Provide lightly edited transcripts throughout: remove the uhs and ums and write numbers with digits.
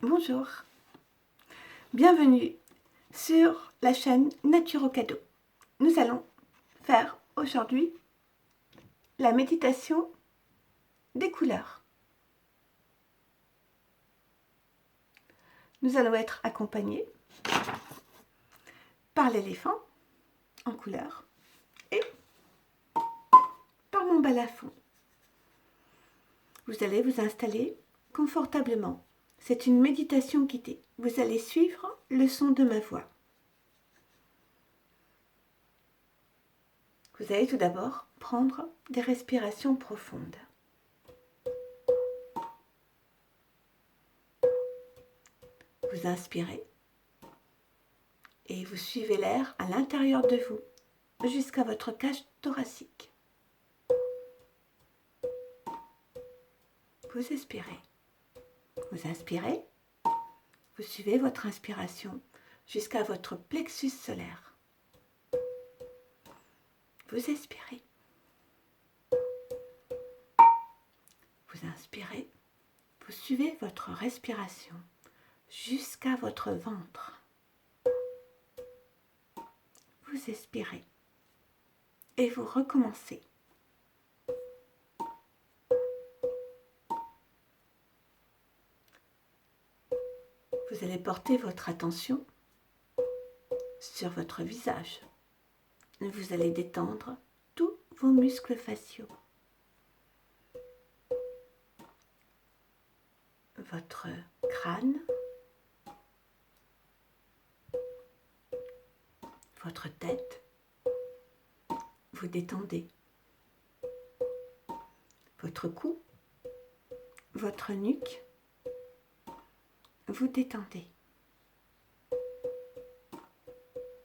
Bonjour, bienvenue sur la chaîne Nature au cadeau. Nous allons faire aujourd'hui la méditation des couleurs. Nous allons être accompagnés par l'éléphant en couleur et par mon balafon. Vous allez vous installer confortablement. C'est une méditation guidée. Vous allez suivre le son de ma voix. Vous allez tout d'abord prendre des respirations profondes. Vous inspirez et vous suivez l'air à l'intérieur de vous jusqu'à votre cage thoracique. Vous expirez. Vous inspirez, vous suivez votre inspiration jusqu'à votre plexus solaire. Vous expirez. Vous inspirez, vous suivez votre respiration jusqu'à votre ventre. Vous expirez et vous recommencez. Vous allez porter votre attention sur votre visage. Vous allez détendre tous vos muscles faciaux. Votre crâne, votre tête, vous détendez. Votre cou, votre nuque, vous détendez.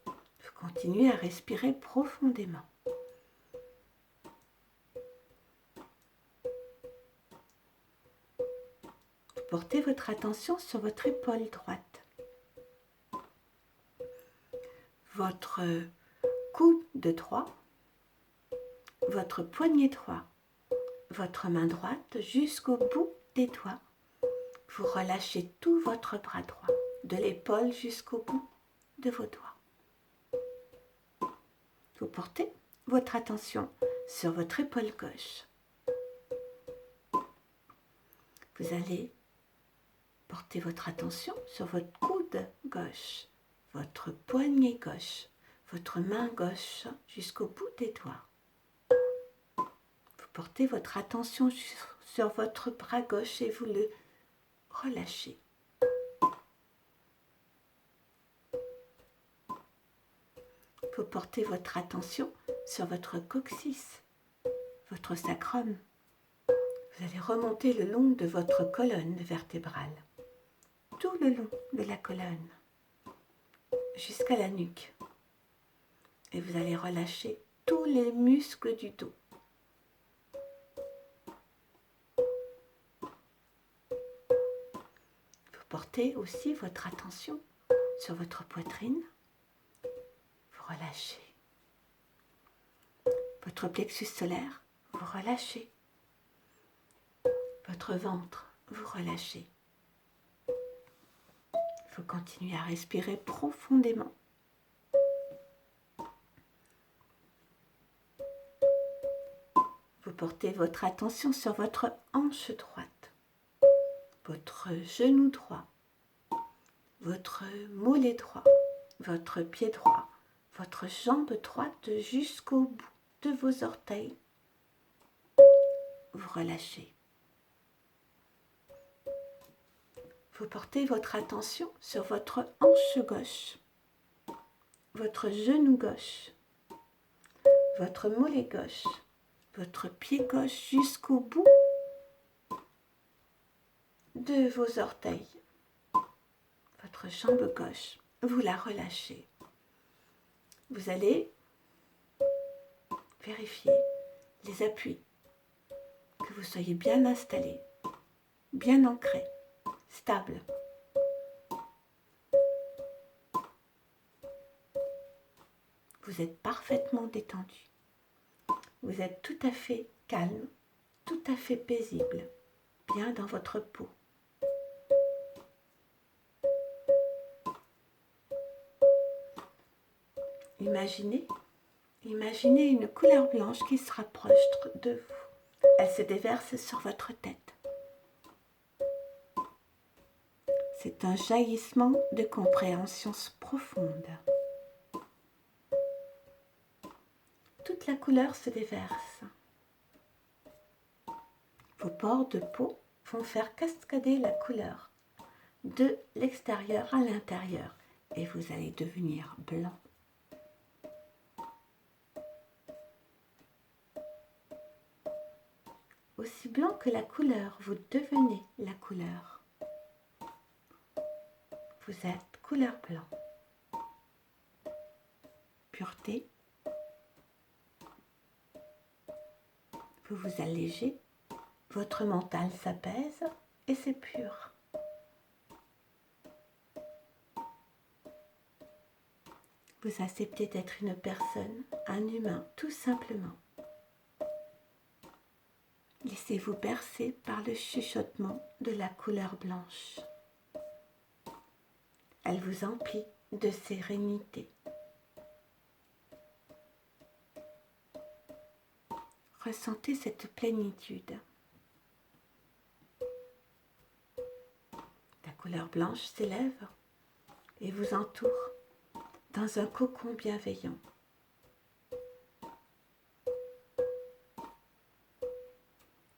Vous continuez à respirer profondément. Vous portez votre attention sur votre épaule droite. Votre coude droit, votre poignet droit, votre main droite jusqu'au bout des doigts. Vous relâchez tout votre bras droit, de l'épaule jusqu'au bout de vos doigts. Vous portez votre attention sur votre épaule gauche. Vous allez porter votre attention sur votre coude gauche, votre poignet gauche, votre main gauche jusqu'au bout des doigts. Vous portez votre attention sur votre bras gauche et vous le relâchez. Vous portez votre attention sur votre coccyx, votre sacrum. Vous allez remonter le long de votre colonne vertébrale, tout le long de la colonne, jusqu'à la nuque. Et vous allez relâcher tous les muscles du dos. Vous portez aussi votre attention sur votre poitrine. Vous relâchez. Votre plexus solaire, vous relâchez. Votre ventre, vous relâchez. Vous continuez à respirer profondément. Vous portez votre attention sur votre hanche droite, votre genou droit, votre mollet droit, votre pied droit, votre jambe droite jusqu'au bout de vos orteils. Vous relâchez. Vous portez votre attention sur votre hanche gauche, votre genou gauche, votre mollet gauche, votre pied gauche jusqu'au bout de vos orteils. Votre jambe gauche, vous la relâchez. Vous allez vérifier les appuis, que vous soyez bien installé, bien ancré, stable. Vous êtes parfaitement détendu. Vous êtes tout à fait calme, tout à fait paisible, bien dans votre peau. Imaginez une couleur blanche qui se rapproche de vous. Elle se déverse sur votre tête. C'est un jaillissement de compréhension profonde. Toute la couleur se déverse. Vos pores de peau vont faire cascader la couleur de l'extérieur à l'intérieur et vous allez devenir blanc. Aussi blanc que la couleur, vous devenez la couleur. Vous êtes couleur blanc. Pureté. Vous vous allégez. Votre mental s'apaise et c'est pur. Vous acceptez d'être une personne, un humain, tout simplement. Laissez-vous bercer par le chuchotement de la couleur blanche. Elle vous emplit de sérénité. Ressentez cette plénitude. La couleur blanche s'élève et vous entoure dans un cocon bienveillant.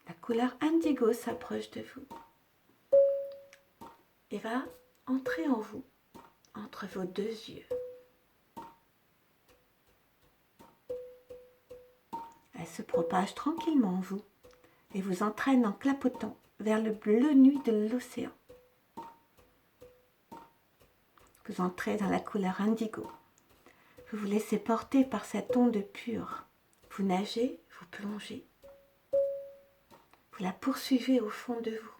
La couleur indigo s'approche de vous et va entrer en vous, entre vos deux yeux. Elle se propage tranquillement en vous et vous entraîne en clapotant vers le bleu nuit de l'océan. Vous entrez dans la couleur indigo. Vous vous laissez porter par cette onde pure. Vous nagez, vous plongez. Vous la poursuivez au fond de vous.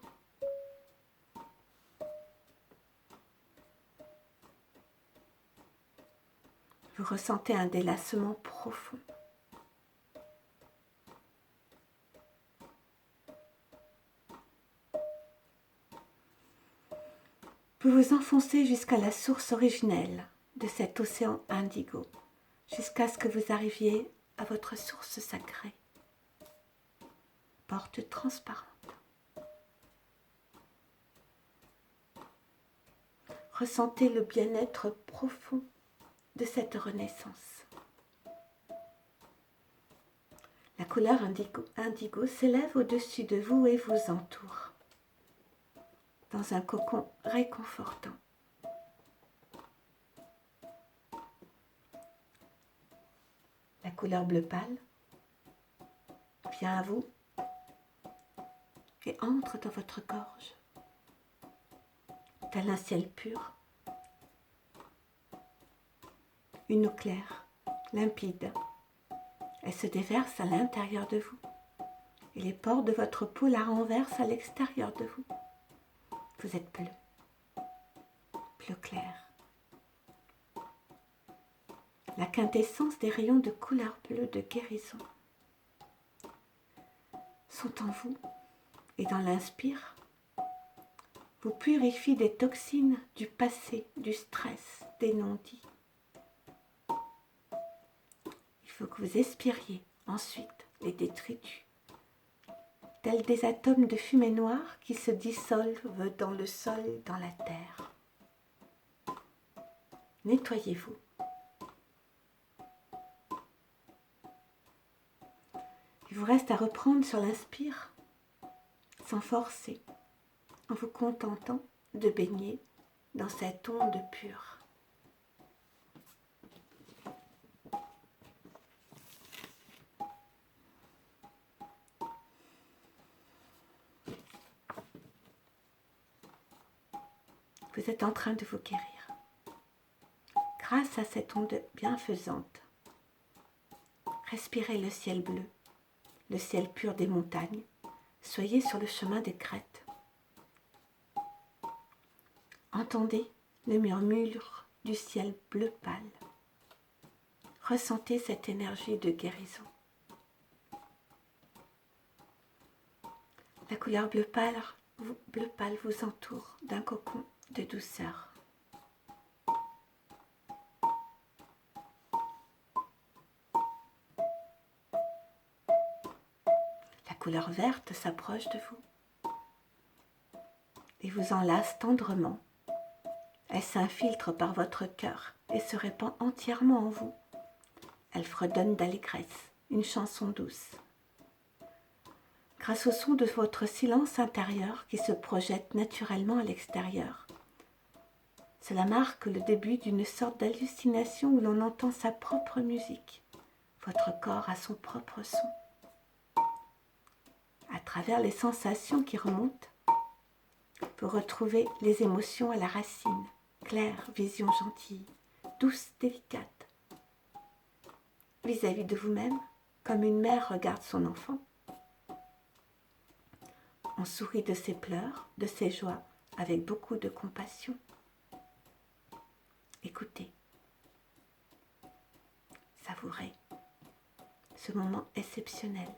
Vous ressentez un délassement profond. Vous vous enfoncez jusqu'à la source originelle de cet océan indigo, jusqu'à ce que vous arriviez à votre source sacrée. Porte transparente. Ressentez le bien-être profond de cette renaissance. La couleur indigo s'élève au-dessus de vous et vous entoure dans un cocon réconfortant. La couleur bleu pâle vient à vous et entre dans votre gorge, tel un ciel pur, une eau claire, limpide. Elle se déverse à l'intérieur de vous et les pores de votre peau la renversent à l'extérieur de vous. Vous êtes bleu, bleu clair. La quintessence des rayons de couleur bleue de guérison sont en vous et dans l'inspire, vous purifient des toxines du passé, du stress, des non-dits. Il faut que vous expiriez ensuite les détritus, tels des atomes de fumée noire qui se dissolvent dans le sol, dans la terre. Nettoyez-vous. Il vous reste à reprendre sur l'inspire, sans forcer, en vous contentant de baigner dans cette onde pure. Vous êtes en train de vous guérir. Grâce à cette onde bienfaisante, respirez le ciel bleu, le ciel pur des montagnes. Soyez sur le chemin des crêtes. Entendez le murmure du ciel bleu pâle. Ressentez cette énergie de guérison. La couleur bleu pâle vous entoure d'un cocon de douceur. couleur verte s'approche de vous et vous enlace tendrement. Elle s'infiltre par votre cœur et se répand entièrement en vous. Elle fredonne d'allégresse, une chanson douce. Grâce au son de votre silence intérieur qui se projette naturellement à l'extérieur, cela marque le début d'une sorte d'hallucination où l'on entend sa propre musique. Votre corps a son propre son. À travers les sensations qui remontent, vous retrouvez les émotions à la racine, claire, vision gentille, douce, délicate. Vis-à-vis de vous-même, comme une mère regarde son enfant. On sourit de ses pleurs, de ses joies, avec beaucoup de compassion. Écoutez, savourez ce moment exceptionnel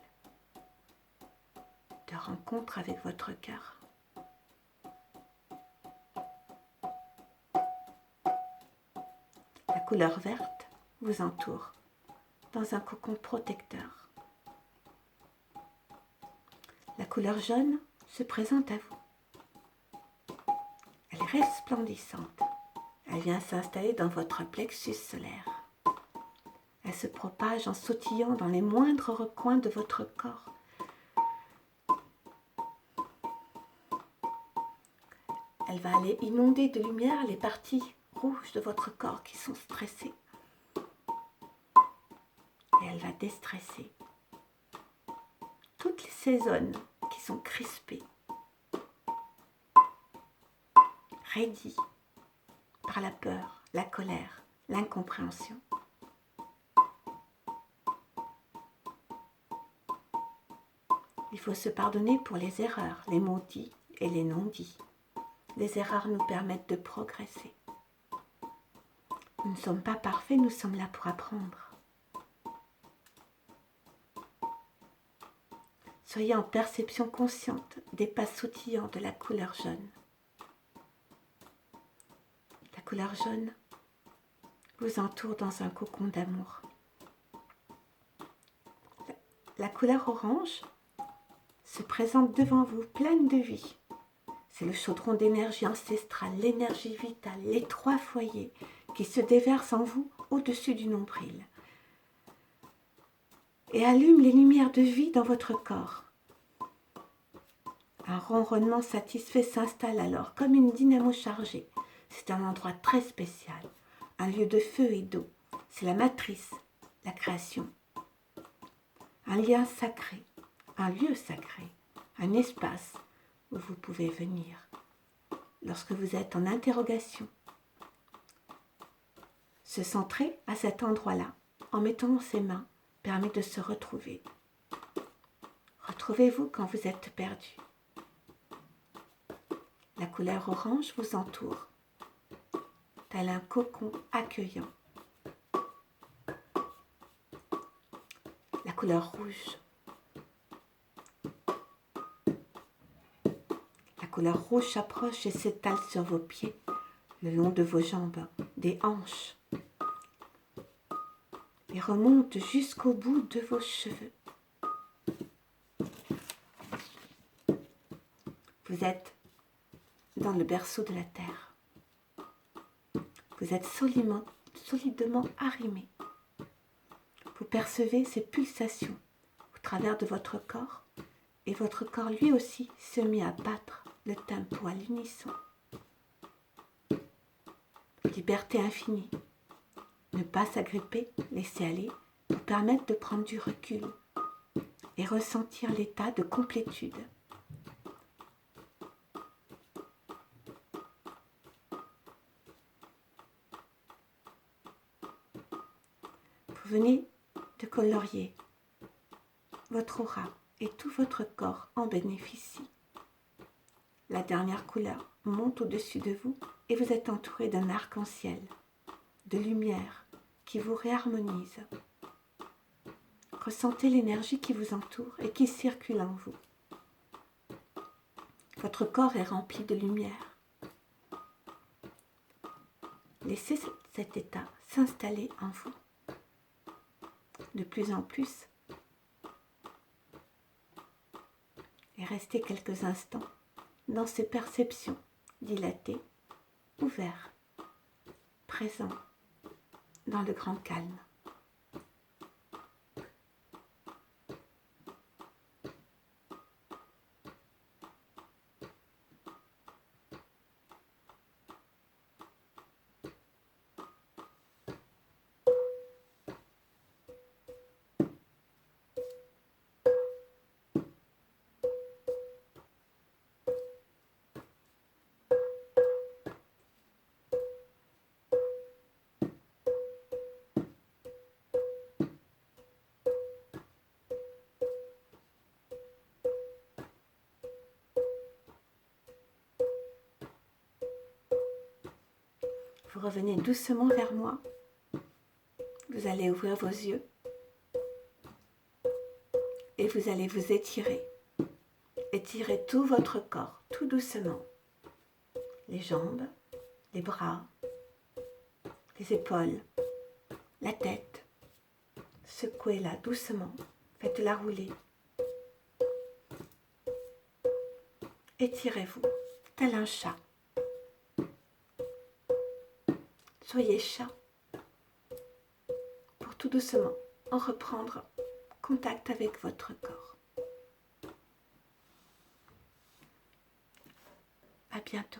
de rencontre avec votre cœur. La couleur verte vous entoure dans un cocon protecteur. La couleur jaune se présente à vous. Elle est resplendissante. Elle vient s'installer dans votre plexus solaire. Elle se propage en sautillant dans les moindres recoins de votre corps. Elle va aller inonder de lumière les parties rouges de votre corps qui sont stressées. Et elle va déstresser toutes ces zones qui sont crispées, raidies par la peur, la colère, l'incompréhension. Il faut se pardonner pour les erreurs, les mots dits et les non-dits. Les erreurs nous permettent de progresser. Nous ne sommes pas parfaits, nous sommes là pour apprendre. Soyez en perception consciente des pas sautillants de la couleur jaune. La couleur jaune vous entoure dans un cocon d'amour. La couleur orange se présente devant vous pleine de vie. C'est le chaudron d'énergie ancestrale, l'énergie vitale, les 3 foyers qui se déversent en vous au-dessus du nombril et allument les lumières de vie dans votre corps. Un ronronnement satisfait s'installe alors comme une dynamo chargée. C'est un endroit très spécial, un lieu de feu et d'eau. C'est la matrice, la création. Un lien sacré, un lieu sacré, un espace où vous pouvez venir lorsque vous êtes en interrogation. Se centrer à cet endroit-là en mettant ses mains permet de se retrouver. Retrouvez-vous quand vous êtes perdu. La couleur orange vous entoure, tel un cocon accueillant. La couleur rouge. La couleur rouge s'approche et s'étale sur vos pieds, le long de vos jambes, des hanches, et remonte jusqu'au bout de vos cheveux. Vous êtes dans le berceau de la terre. Vous êtes solidement arrimé. Vous percevez ces pulsations au travers de votre corps et votre corps lui aussi se met à battre le tempo à l'unisson. Liberté infinie. Ne pas s'agripper, laisser aller, vous permettre de prendre du recul et ressentir l'état de complétude. Vous venez de colorier votre aura et tout votre corps en bénéficie. La dernière couleur monte au-dessus de vous et vous êtes entouré d'un arc-en-ciel, de lumière qui vous réharmonise. Ressentez l'énergie qui vous entoure et qui circule en vous. Votre corps est rempli de lumière. Laissez cet état s'installer en vous. De plus en plus, et restez quelques instants dans ces perceptions dilatées, ouvertes, présentes dans le grand calme. Vous revenez doucement vers moi. Vous allez ouvrir vos yeux et vous allez vous étirer. Étirez tout votre corps, tout doucement. Les jambes, les bras, les épaules, la tête. Secouez-la doucement. Faites-la rouler. Étirez-vous, tel un chat. Soyez chat pour tout doucement en reprendre contact avec votre corps. À bientôt.